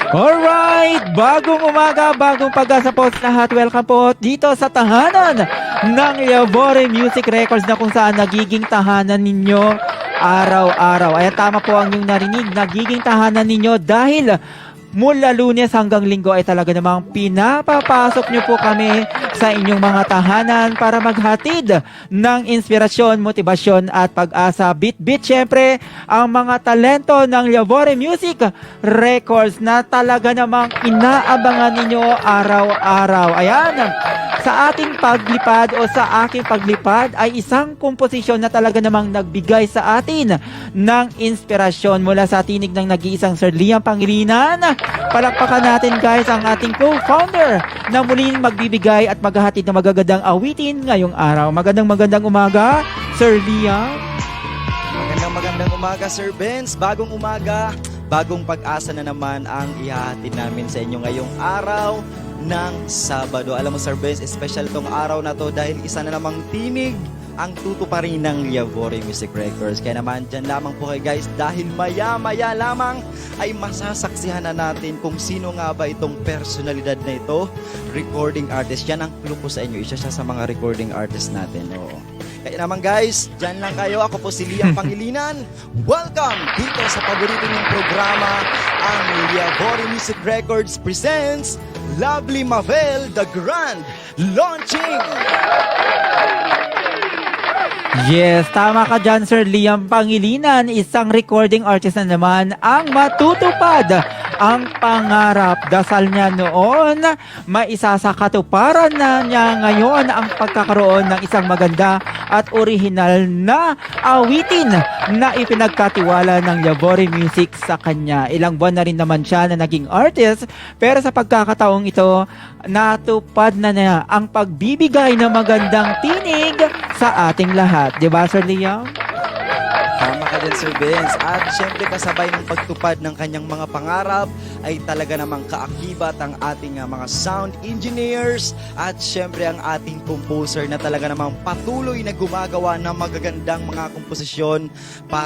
Alright, bagong umaga, bagong pag-asa po sa lahat. Welcome po dito sa tahanan ng Yabore Music Records na kung saan nagiging tahanan ninyo araw-araw. Ayan, tama po ang inyong narinig, nagiging tahanan ninyo dahil mula Lunes hanggang Linggo ay talaga namang pinapapasok nyo po kami sa inyong mga tahanan para maghatid ng inspirasyon, motibasyon at pag-asa. Bit-bit syempre ang mga talento ng Yabore Music Records na talaga namang inaabangan ninyo araw-araw. Ayan, sa ating paglipad o sa aking paglipad ay isang komposisyon na talaga namang nagbigay sa atin ng inspirasyon mula sa tinig ng nag-iisang Sir Liam Pangilinan. Palakpakan natin guys ang ating co-founder na muling magbibigay at maghahatid ng magagandang awitin ngayong araw. Magandang umaga, Sir Liam. Magandang umaga, Sir Benz. Bagong umaga, bagong pag-asa na naman ang ihahatid namin sa inyo ngayong araw ng Sabado. Alam mo, Sir Benz, special itong araw na to dahil isa na namang tinig ang tutuparin ng Yabore Music Records. Kaya naman, dyan lamang po kayo guys dahil maya-maya lamang ay masasaksihan na natin kung sino nga ba itong personalidad na ito. Recording artist. Yan ang clue po sa inyo. Isa siya sa mga recording artist natin. Oo. Kaya naman guys, dyan lang kayo. Ako po si Liam Pangilinan. Welcome dito sa paborito niyong programa, ang Yabore Music Records presents Lovely Mabel The Grand Launching! Yes, tama ka dyan, Sir Liam Pangilinan. Isang recording artist na naman ang matutupad ang pangarap. Dasal niya noon, maisa sa katuparan na niya ngayon ang pagkakaroon ng isang maganda at orihinal na awitin na ipinagkatiwala ng Yabore Music sa kanya. Ilang buwan na rin naman siya na naging artist, pero sa pagkakataong ito, natupad na niya ang pagbibigay ng magandang tinig sa ating lahat. Diba, Sir Liam? Tama ka din, Sir Benz. At syempre kasabay ng pagtupad ng kanyang mga pangarap ay talaga namang kaakibat ang ating mga sound engineers at syempre ang ating composer na talaga namang patuloy na gumagawa ng magagandang mga komposisyon para